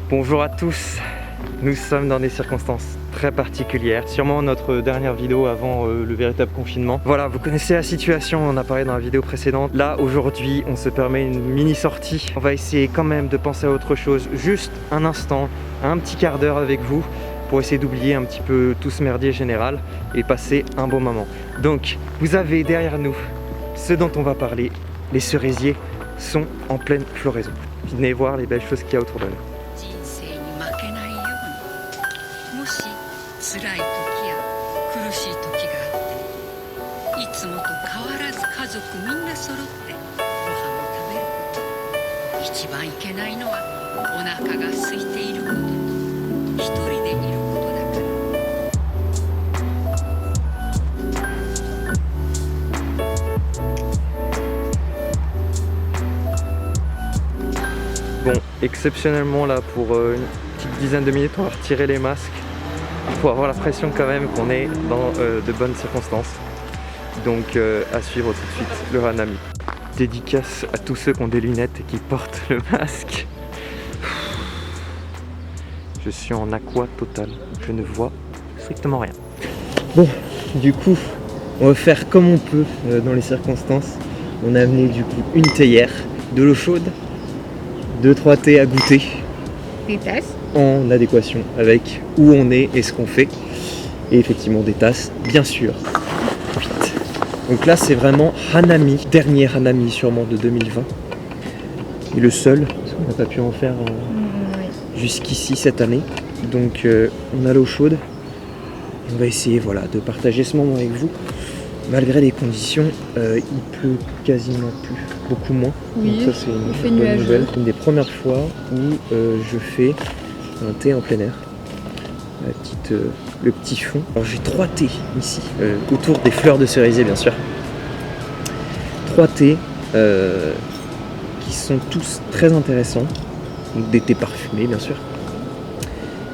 Bonjour à tous, nous sommes dans des circonstances très particulières, sûrement notre dernière vidéo avant le véritable confinement. Voilà, vous connaissez la situation, on en a parlé dans la vidéo précédente. Là, aujourd'hui, on se permet une mini sortie. On va essayer quand même de penser à autre chose, juste un instant, un petit quart d'heure avec vous, pour essayer d'oublier un petit peu tout ce merdier général et passer un bon moment. Donc, vous avez derrière nous ce dont on va parler, les cerisiers sont en pleine floraison. Venez voir les belles choses qu'il y a autour de nous. 辛い時や苦しい時があっていつもと変わらず家族みんな揃ってご飯を食べること一番いけないのはお腹が空いていることと一人でいることだから Bon, exceptionnellement là pour une petite dizaine de minutes on va retirer les masques pour avoir la pression quand même qu'on est dans de bonnes circonstances. Donc à suivre tout de suite le Hanami. Dédicace à tous ceux qui ont des lunettes et qui portent le masque. Je suis en aqua total, je ne vois strictement rien. Bon, du coup, on va faire comme on peut dans les circonstances. On a amené du coup une théière, de l'eau chaude, 2-3 thés à goûter. Des tasses. En adéquation avec où on est et ce qu'on fait. Et effectivement des tasses, bien sûr. Vite. Donc là c'est vraiment Hanami, dernier Hanami sûrement de 2020. Et le seul, parce qu'on n'a pas pu en faire jusqu'ici cette année. Donc on a l'eau chaude. On va essayer voilà, de partager ce moment avec vous. Malgré les conditions, il pleut quasiment plus, beaucoup moins. Oui, donc ça c'est une bonne nouvelle. C'est une des premières fois où je fais un thé en plein air. Le petit fond. Alors j'ai 3 thés ici, autour des fleurs de cerisier bien sûr. 3 thés qui sont tous très intéressants. Donc des thés parfumés bien sûr.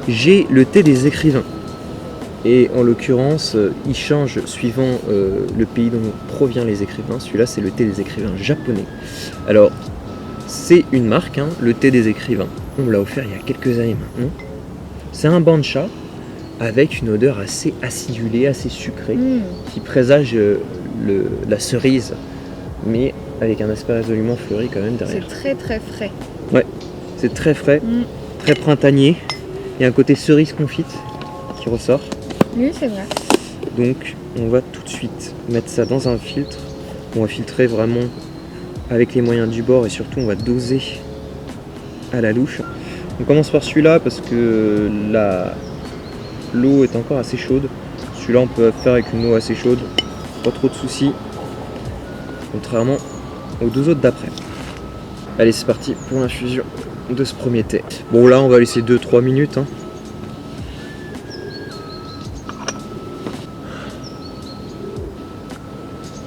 J'ai le thé des écrivains. Et en l'occurrence, il change suivant le pays dont proviennent les écrivains. Celui-là, c'est le thé des écrivains japonais. Alors, c'est une marque, hein, le thé des écrivains. On me l'a offert il y a quelques années maintenant. C'est un bancha avec une odeur assez acidulée, assez sucrée, qui présage la cerise, mais avec un aspect résolument fleuri quand même derrière. C'est très très frais. Ouais, c'est très frais, très printanier. Il y a un côté cerise confite qui ressort. Oui, c'est vrai. Donc on va tout de suite mettre ça dans un filtre. On va filtrer vraiment avec les moyens du bord et surtout on va doser à la louche. On commence par celui-là parce que l'eau est encore assez chaude. Celui-là on peut faire avec une eau assez chaude, pas trop de soucis. Contrairement aux deux autres d'après. Allez, c'est parti pour l'infusion de ce premier thé. Bon là on va laisser 2-3 minutes. Hein.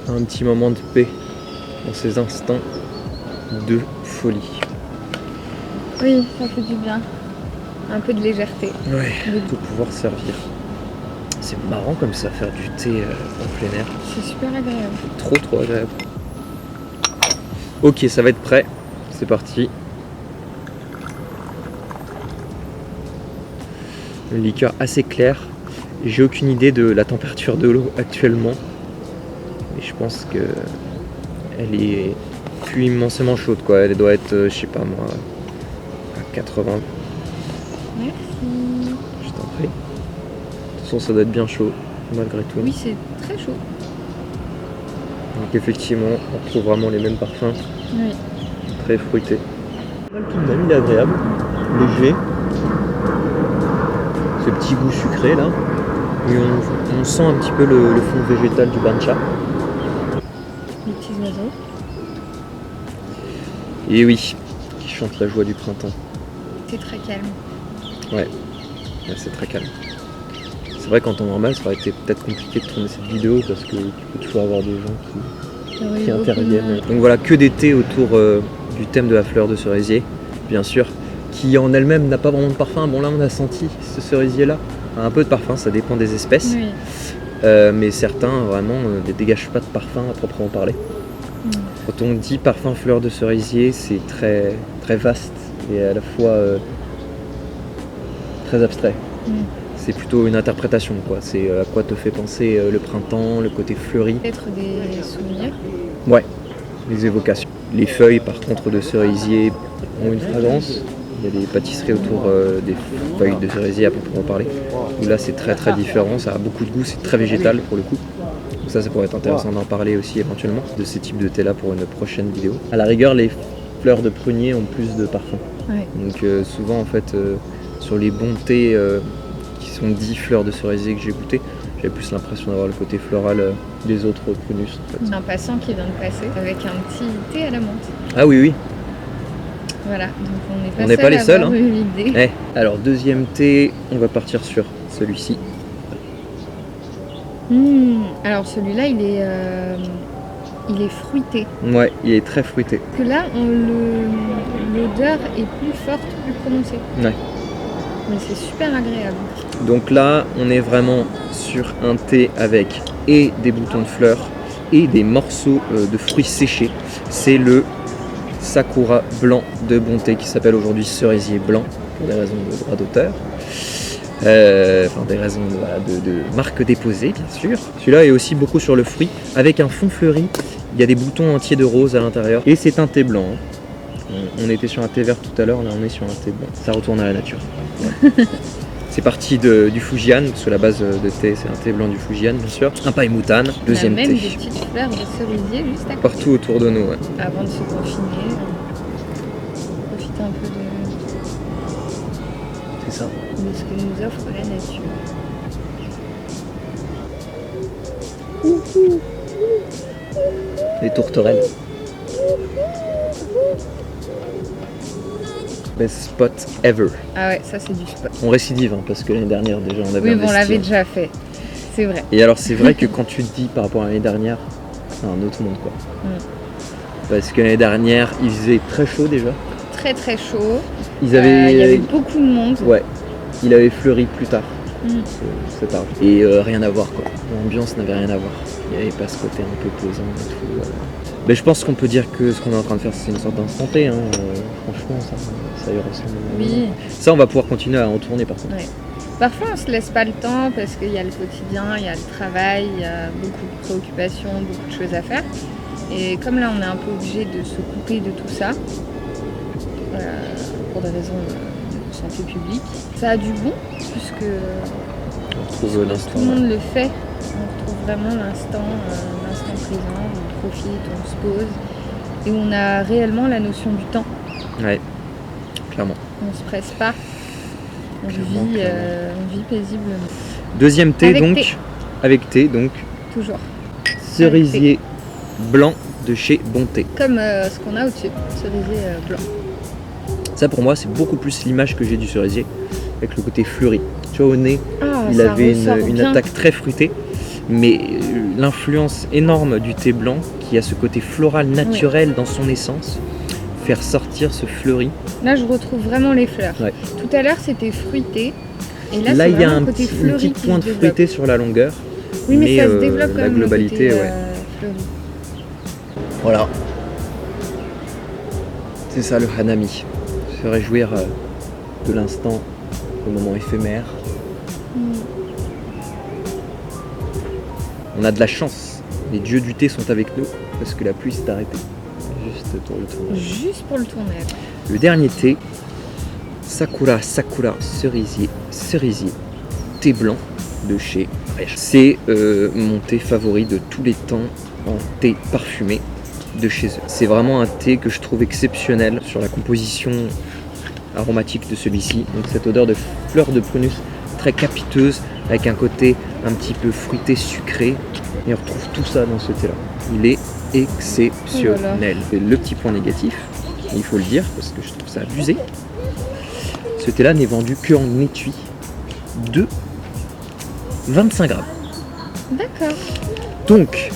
Un petit moment de paix dans ces instants de folie. Oui, ça fait du bien. Un peu de légèreté. Ouais, de pouvoir servir. C'est marrant comme ça, faire du thé en plein air. C'est super agréable. Trop agréable. Ok, ça va être prêt. C'est parti. Une liqueur assez claire. J'ai aucune idée de la température de l'eau actuellement. Et je pense que elle est plus immensément chaude quoi. Elle doit être, je sais pas moi, à 80. Merci. Je t'en prie. De toute façon ça doit être bien chaud malgré tout. Oui, c'est très chaud. Donc effectivement on retrouve vraiment les mêmes parfums. Oui. Très fruité. Tout de même il est agréable, léger. Ce petit goût sucré là. Et on sent un petit peu le fond végétal du bancha. Les petits oiseaux. Et oui, qui chante la joie du printemps. C'est très calme. Ouais, c'est très calme. C'est vrai qu'en temps normal, ça aurait été peut-être compliqué de tourner cette vidéo parce que tu peux toujours avoir des gens qui interviennent. Donc voilà, que des thés autour du thème de la fleur de cerisier, bien sûr, qui en elle-même n'a pas vraiment de parfum. Bon là, on a senti ce cerisier-là a un peu de parfum, ça dépend des espèces. Oui. Mais certains vraiment ne dégagent pas de parfum à proprement parler. Quand on dit parfum fleur de cerisier, c'est très, très vaste et à la fois très abstrait. Mm. C'est plutôt une interprétation, quoi. C'est à quoi te fait penser le printemps, le côté fleuri. Peut-être des souvenirs. Ouais, les évocations. Les feuilles, par contre, de cerisier ont une fragrance. Il y a des pâtisseries autour des feuilles de cerisier, à proprement parler. Où là, c'est très très différent. Ça a beaucoup de goût, c'est très végétal pour le coup. Donc ça pourrait être intéressant d'en parler aussi éventuellement, de ces types de thé-là pour une prochaine vidéo. À la rigueur, les fleurs de prunier ont plus de parfum. Ouais. Donc souvent, en fait, sur les bons thés qui sont dits fleurs de cerisier que j'ai goûté, j'avais plus l'impression d'avoir le côté floral des autres prunus. En fait. Un passant qui vient de passer avec un petit thé à la menthe. Ah oui, oui. Voilà, donc On n'est pas les seuls, à avoir eu l'idée. Alors deuxième thé, on va partir sur celui-ci. Alors celui-là, il est fruité. Ouais, il est très fruité. Que là, l'odeur est plus forte, plus prononcée. Ouais. Mais c'est super agréable. Donc là, on est vraiment sur un thé avec et des boutons de fleurs et des morceaux de fruits séchés. C'est le Sakura blanc de Bonté qui s'appelle aujourd'hui cerisier blanc pour des raisons de droit d'auteur. Enfin des raisons de marque déposée bien sûr. Celui-là est aussi beaucoup sur le fruit avec un fond fleuri. Il y a des boutons entiers de rose à l'intérieur et c'est un thé blanc. On était sur un thé vert tout à l'heure, là on est sur un thé blanc. Ça retourne à la nature. Ouais. C'est parti du Fujian, parce que la base de thé c'est un thé blanc du Fujian bien sûr. Un paille moutane, deuxième thé. On a thé. même des petites fleurs de cerisier juste à côté. Partout autour de nous. Ouais. Avant de se confiner, profiter un peu C'est ça. de ce que nous offre la nature. Les tourterelles. Best spot ever. Ah ouais, ça c'est du spot. On récidive hein, parce que l'année dernière déjà on avait Oui, bon, on investi. l'avait déjà fait. C'est vrai. Et alors c'est vrai que quand tu te dis par rapport à l'année dernière, c'est un autre monde quoi. Parce que l'année dernière il faisait très chaud déjà. Très très chaud. Il Il y avait beaucoup de monde. Ouais. Il avait fleuri plus tard. Mm. Cet arbre. Et rien à voir quoi. L'ambiance n'avait rien à voir. Il n'y avait pas ce côté un peu pesant et tout. Mais je pense qu'on peut dire que ce qu'on est en train de faire c'est une sorte d'instant T. Hein. Franchement ça y ressemble. Oui. Ça on va pouvoir continuer à en tourner par contre. Ouais. Parfois on se laisse pas le temps parce qu'il y a le quotidien, il y a le travail, il y a beaucoup de préoccupations, beaucoup de choses à faire. Et comme là on est un peu obligé de se couper de tout ça, pour des raisons de santé publique, ça a du bon puisque On retrouve l'instant. tout le monde le fait. On retrouve vraiment l'instant présent, on profite, on se pose et on a réellement la notion du temps. Ouais, clairement. On se presse pas, on Clairement. vit paisiblement. Deuxième thé Avec donc, thé. avec thé donc, Toujours. cerisier blanc de chez Bonté. Comme ce qu'on a au-dessus, cerisier blanc. Ça pour moi c'est beaucoup plus l'image que j'ai du cerisier, avec le côté fleuri. Tu vois au nez, Ah, il ça avait ressort une bien. attaque très fruitée, mais l'influence énorme du thé blanc, qui a ce côté floral naturel dans son essence, faire sortir ce fleuri. Là, je retrouve vraiment les fleurs. Ouais. Tout à l'heure, c'était fruité. Et là, Là c'est il y a vraiment un le côté petit, une fleuri petite qui pointe se développe. fruitée sur la longueur. Oui, mais ça se mais, développe quand la même globalité, le côté, ouais. fleuri. Voilà. C'est ça le hanami. Se réjouir de l'instant, le moment éphémère. On a de la chance. Les dieux du thé sont avec nous parce que la pluie s'est arrêtée. Juste pour le tournage. Juste pour le tournage. Le dernier thé, Sakura cerisier, thé blanc de chez Reich. C'est mon thé favori de tous les temps en thé parfumé de chez eux. C'est vraiment un thé que je trouve exceptionnel sur la composition aromatique de celui-ci. Donc cette odeur de fleurs de prunus très capiteuse avec un côté un petit peu fruité, sucré. Et on retrouve tout ça dans ce thé-là. Il est exceptionnel. Et le petit point négatif, il faut le dire parce que je trouve ça abusé, ce thé-là n'est vendu qu'en étui de 25 grammes. D'accord. Donc,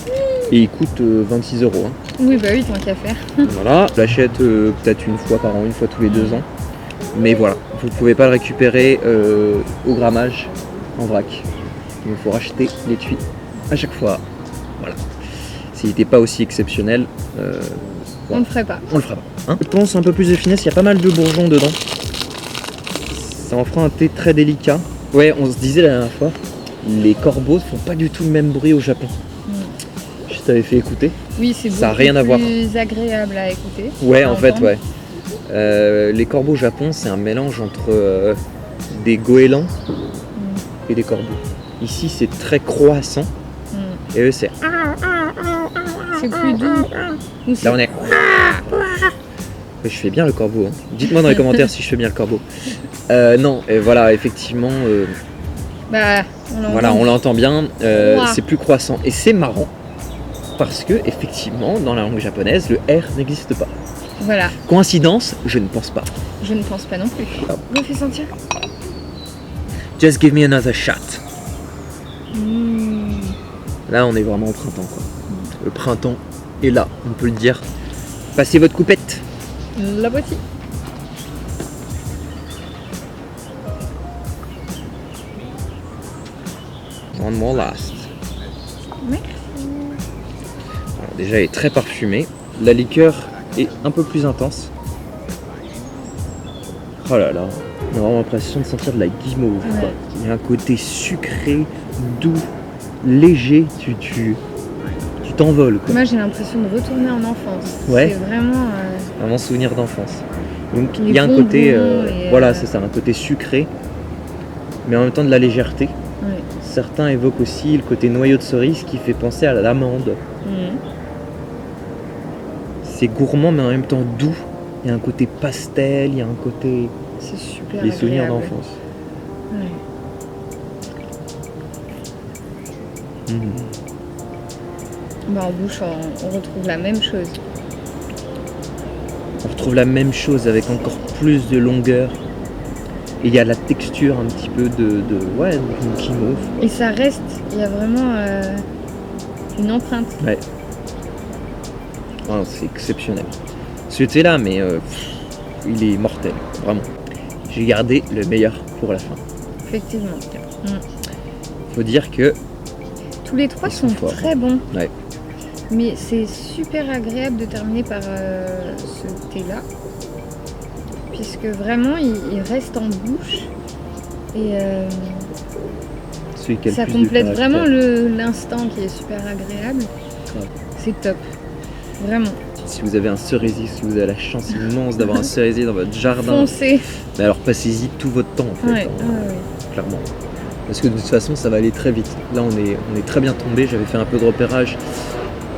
et il coûte 26 €. Hein. Oui, bah oui, tant qu'à faire. Voilà, je l'achète peut-être une fois par an, une fois tous les 2 ans. Mais voilà, vous ne pouvez pas le récupérer au grammage en vrac. Il faut racheter l'étui à chaque fois. Voilà. S'il n'était pas aussi exceptionnel, On ne ferait pas. on le fera pas. Hein. Je pense un peu plus de finesse, il y a pas mal de bourgeons dedans. Ça en fera un thé très délicat. Ouais, on se disait la dernière fois, les corbeaux ne font pas du tout le même bruit au Japon. Je t'avais fait écouter. Oui, c'est Ça a beaucoup rien à voir. plus agréable à écouter. Ouais, à en fait, entendre. ouais. Les corbeaux au Japon, c'est un mélange entre des goélands et des corbeaux. Ici, c'est très croissant. Et eux, c'est... C'est plus doux. Nous, c'est- Là, on est... Je fais bien le corbeau. Hein. Dites-moi dans les commentaires si je fais bien le corbeau. Non, voilà, effectivement... Bah, on l'entend. Voilà, on l'entend bien, Ouah. c'est plus croissant. Et c'est marrant, parce que, effectivement, dans la langue japonaise, le R n'existe pas. Voilà, Coïncidence? Je ne pense pas. je ne pense pas non plus. Ah. Me fais sentir. Just give me another shot. Mmh. Là, on est vraiment au printemps, quoi. Le printemps est là, on peut le dire. Passez votre coupette. La voici. One more last. Merci. Alors, déjà, elle est très parfumée. La liqueur est un peu plus intense. Oh là là, on a vraiment l'impression de sentir de la guimauve. Quoi. Ouais. Il y a un côté sucré, doux, léger. Tu t'envoles, quoi. Moi, j'ai l'impression de retourner en enfance. Ouais. C'est vraiment. Vraiment souvenir d'enfance. Donc Les il y a un côté, bonbons et, voilà, c'est ça, un côté sucré, mais en même temps de la légèreté. Ouais. Certains évoquent aussi le côté noyau de cerise qui fait penser à l'amande. Mmh. C'est gourmand, mais en même temps doux. Il y a un côté pastel, il y a un côté C'est super les souvenirs agréable. d'enfance. Ouais. Mhm. Bah, en bouche, on retrouve la même chose. On retrouve la même chose avec encore plus de longueur. Et il y a la texture un petit peu de d'une guimauve. Et ça reste, il y a vraiment une empreinte. Ouais. Oh, c'est exceptionnel. Ce thé là, mais il est mortel, vraiment. J'ai gardé le meilleur pour la fin. Effectivement. Faut dire que Tous les trois Ils sont sont forts. très bons. Ouais. Mais c'est super agréable de terminer par ce thé-là. Puisque vraiment, il reste en bouche. Et celui qui a le ça plus de complète caractère. vraiment l'instant qui est super agréable. Ouais. C'est top. Vraiment. Si vous avez un cerisier, si vous avez la chance immense d'avoir un cerisier dans votre jardin, Foncez. mais alors passez-y tout votre temps en fait, Ouais, hein, ouais. clairement. Parce que de toute façon ça va aller très vite. Là on est très bien tombé, j'avais fait un peu de repérage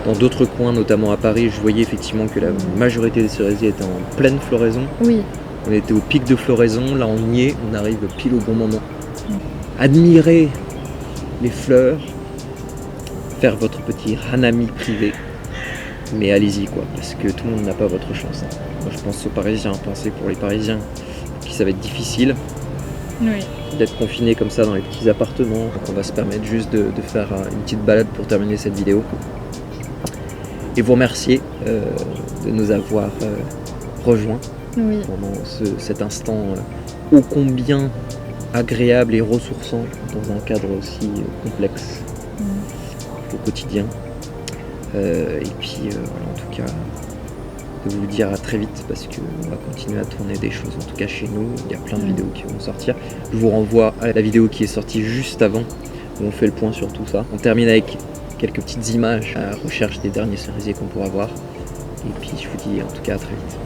dans d'autres coins, notamment à Paris, je voyais effectivement que la majorité des cerisiers étaient en pleine floraison. Oui. On était au pic de floraison, là on y est, on arrive pile au bon moment. Admirez les fleurs, faire votre petit hanami privé, mais allez-y quoi, parce que tout le monde n'a pas votre chance. Hein. Moi je pense aux Parisiens, pensez pour les Parisiens, pour qui ça va être difficile Oui. d'être confinés comme ça dans les petits appartements. Donc on va se permettre juste de faire une petite balade pour terminer cette vidéo. Et vous remercier de nous avoir rejoints Oui. pendant cet instant ô combien agréable et ressourçant dans un cadre aussi complexe au quotidien. Et puis voilà, en tout cas de vous dire à très vite parce qu'on va continuer à tourner des choses, en tout cas chez nous, il y a plein de vidéos qui vont sortir. Je vous renvoie à la vidéo qui est sortie juste avant où on fait le point sur tout ça. On termine avec quelques petites images à la recherche des derniers cerisiers qu'on pourra voir. Et puis je vous dis en tout cas à très vite.